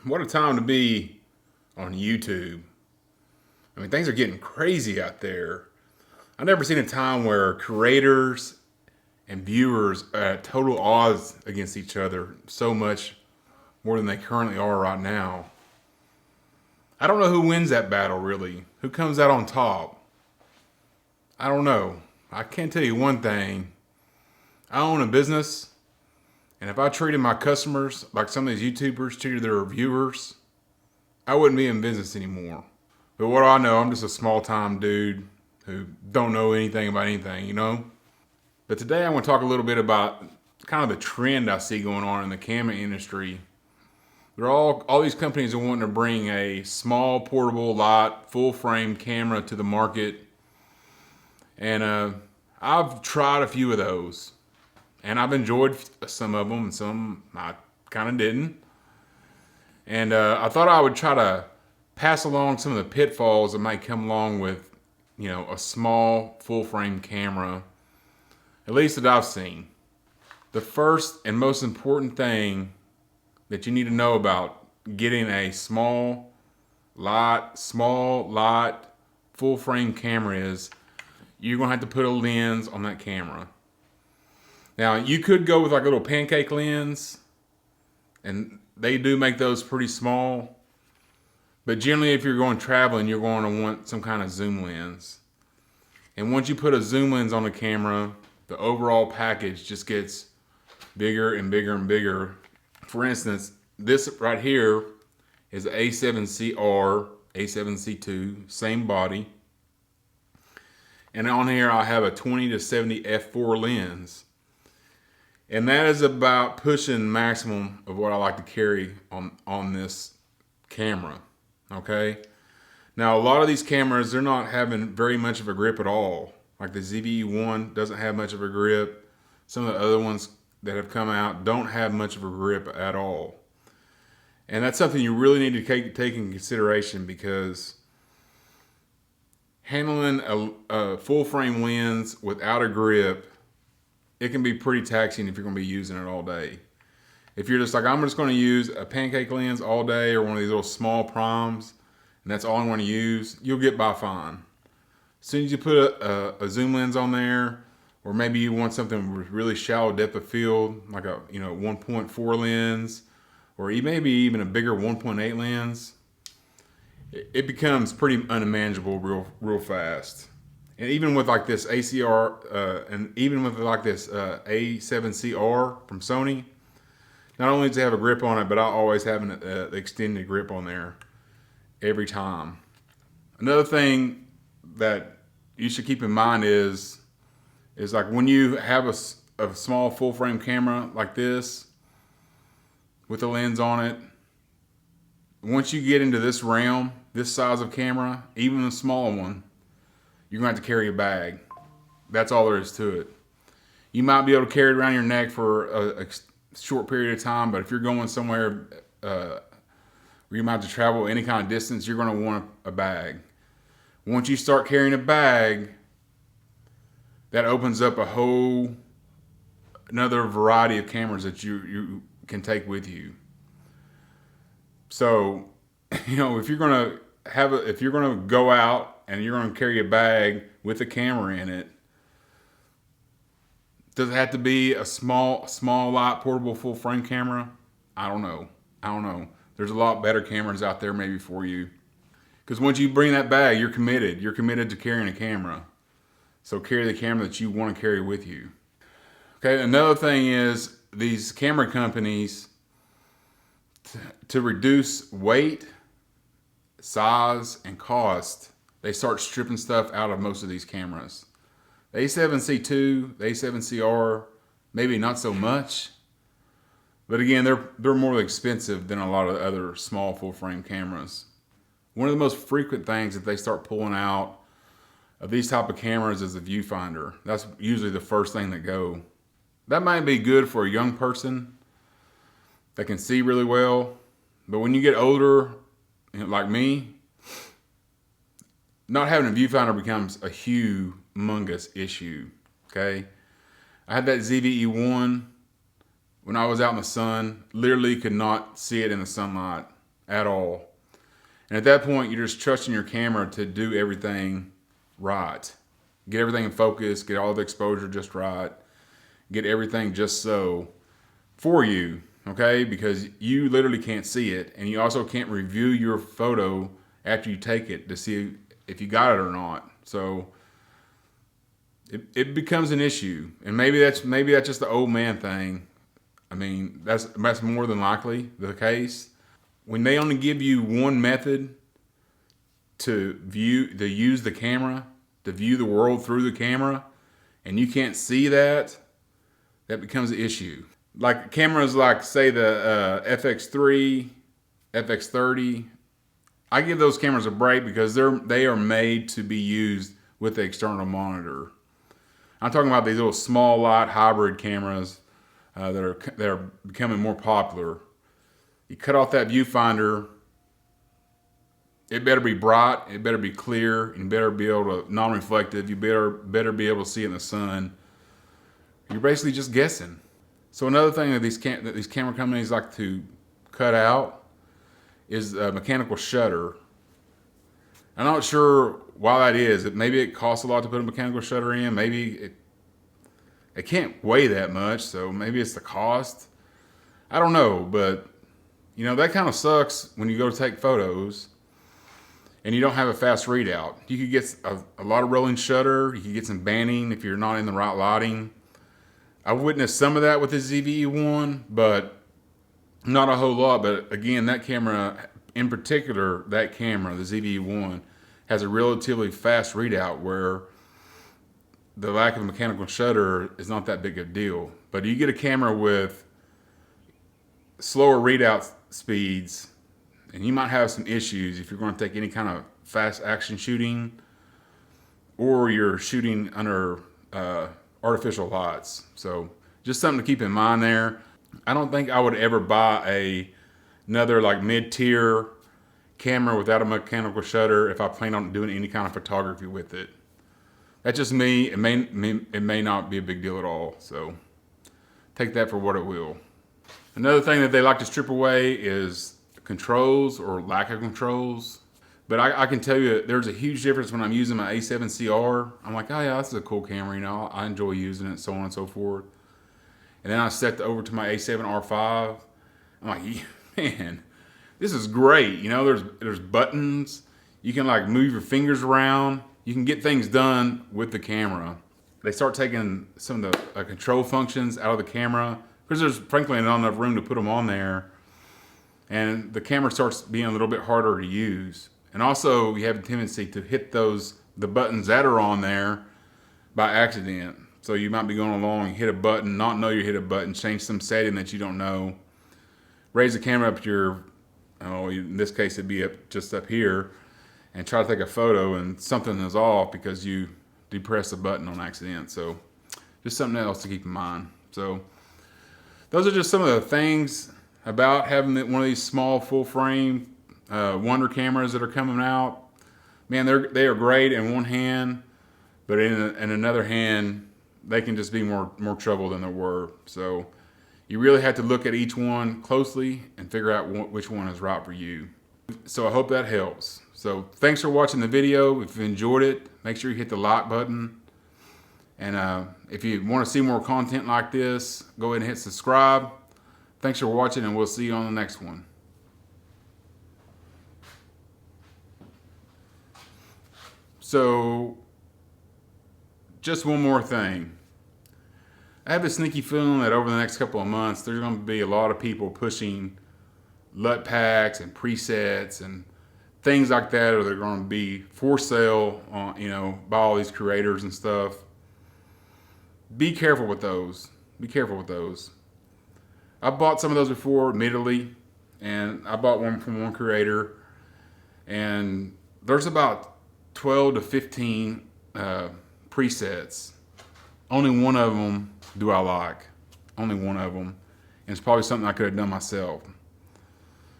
What a time to be on YouTube. I mean, things are getting crazy out there. I've never seen a time where creators and viewers are at total odds against each other so much more than they currently are right now. I don't know who wins that battle, really. Who comes out on top? I don't know. I can tell you one thing. I own a business, and if I treated my customers like some of these YouTubers treated their viewers, I wouldn't be in business anymore. But what do I know? I'm just a small time dude who don't know anything about anything. But today I want to talk a little bit about kind of the trend I see going on in the camera industry. They're all these companies are wanting to bring a small, portable, light, full frame camera to the market. And I've tried a few of those. And I've enjoyed some of them and some I kind of didn't. And I thought I would try to pass along some of the pitfalls that might come along with, a small full frame camera, at least that I've seen. The first and most important thing that you need to know about getting a small, light, full frame camera is you're going to have to put a lens on that camera. Now, you could go with like a little pancake lens, and they do make those pretty small. But generally, if you're going traveling, you're going to want some kind of zoom lens. And once you put a zoom lens on the camera, the overall package just gets bigger and bigger and bigger. For instance, this right here is A7CR, A7C2, same body. And on here, I have a 20 to 70 f4 lens. And that is about pushing maximum of what I like to carry on this camera. Okay. Now, a lot of these cameras, they're not having very much of a grip at all. Like the ZVE1 doesn't have much of a grip. Some of the other ones that have come out don't have much of a grip at all. And that's something you really need to take in consideration, because handling a full frame lens without a grip, it can be pretty taxing if you're going to be using it all day. If you're just like, I'm just going to use a pancake lens all day, or one of these little small primes, and that's all I want to use, you'll get by fine. As soon as you put a zoom lens on there, or maybe you want something with really shallow depth of field, like a 1.4 lens, or maybe even a bigger 1.8 lens, it becomes pretty unmanageable real fast. And even with like this ACR, and even with like this A7CR from Sony, not only does it have a grip on it, but I always have an extended grip on there every time. Another thing that you should keep in mind is like when you have a small full frame camera like this with a lens on it, once you get into this realm, this size of camera, even a small one, you're going to have to carry a bag. That's all there is to it. You might be able to carry it around your neck for a short period of time, but if you're going somewhere where you might have to travel any kind of distance, you're going to want a bag. Once you start carrying a bag, that opens up another variety of cameras that you can take with you. So, if you're going to go out and you're going to carry a bag with a camera in it, does it have to be a small, light, portable, full frame camera? I don't know. There's a lot better cameras out there maybe for you. Because once you bring that bag, you're committed. You're committed to carrying a camera. So carry the camera that you want to carry with you. Okay, another thing is these camera companies, to reduce weight, size, and cost, they start stripping stuff out of most of these cameras. The A7C2, the A7CR, maybe not so much. But again, they're more expensive than a lot of other small full frame cameras. One of the most frequent things that they start pulling out of these type of cameras is the viewfinder. That's usually the first thing that go. That might be good for a young person that can see really well. But when you get older, like me, not having a viewfinder becomes a humongous issue. Okay, I had that ZVE1 when I was out in the sun. Literally could not see it in the sunlight. at all. And at that point, you're just trusting your camera to do everything right. Get everything in focus, get all the exposure just right, get everything just so for you, okay? Because you literally can't see it, and you also can't review your photo after you take it to see if you got it or not. So it becomes an issue, and maybe that's just the old man thing. I mean, that's more than likely the case. When they only give you one method to use the camera, to view the world through the camera, and you can't see that, that becomes an issue. Like cameras like, say, the FX3, FX30, I give those cameras a break because they are made to be used with the external monitor. I'm talking about these little small light hybrid cameras that are becoming more popular. You cut off that viewfinder, it better be bright, it better be clear, and better be able to non-reflective. You better be able to see it in the sun. You're basically just guessing. So another thing that these camera companies like to cut out is a mechanical shutter. I'm not sure why that is. Maybe it costs a lot to put a mechanical shutter in. Maybe it can't weigh that much, so maybe it's the cost. I don't know, but you know, that kind of sucks when you go to take photos and you don't have a fast readout. You could get a lot of rolling shutter. You could get some banding if you're not in the right lighting. I witnessed some of that with the ZVE1, but not a whole lot. But again, that camera in particular, the ZVE1, has a relatively fast readout where the lack of a mechanical shutter is not that big a deal. But you get a camera with slower readout speeds, and you might have some issues if you're going to take any kind of fast action shooting or you're shooting under artificial lights. So just something to keep in mind there. I don't think I would ever buy another like mid-tier camera without a mechanical shutter if I plan on doing any kind of photography with it. That's just me. It may not be a big deal at all. So take that for what it will. Another thing that they like to strip away is controls or lack of controls. But I can tell you there's a huge difference when I'm using my A7CR. I'm like, oh yeah, this is a cool camera, you know, I enjoy using it, so on and so forth. And then I set over to my A7R5. I'm like, man, this is great. You know, there's buttons. You can like move your fingers around. You can get things done with the camera. They start taking some of the control functions out of the camera because there's frankly not enough room to put them on there. And the camera starts being a little bit harder to use. And also you have a tendency to hit the buttons that are on there by accident. So you might be going along, hit a button, not know you hit a button, change some setting that you don't know, raise the camera up to in this case it'd be just up here, and try to take a photo and something is off because you depressed the button on accident. So just something else to keep in mind. So those are just some of the things about having one of these small full frame Wonder cameras that are coming out. Man, they are great in one hand, but in another hand, they can just be more trouble than there were. So you really have to look at each one closely and figure out which one is right for you. So I hope that helps. So thanks for watching the video. If you enjoyed it, make sure you hit the like button. And if you want to see more content like this, go ahead and hit subscribe. Thanks for watching, and we'll see you on the next one. So, just one more thing. I have a sneaky feeling that over the next couple of months, there's going to be a lot of people pushing LUT packs and presets and things like that that are going to be for sale on, by all these creators and stuff. Be careful with those. Be careful with those. I bought some of those before, admittedly, and I bought one from one creator, and there's about 12 to 15 presets. Only one of them do I like. Only one of them. And it's probably something I could have done myself.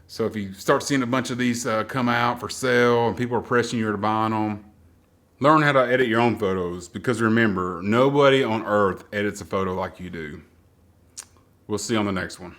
So if you start seeing a bunch of these come out for sale and people are pressing you to buy them, learn how to edit your own photos, because remember, nobody on earth edits a photo like you do. We'll see you on the next one.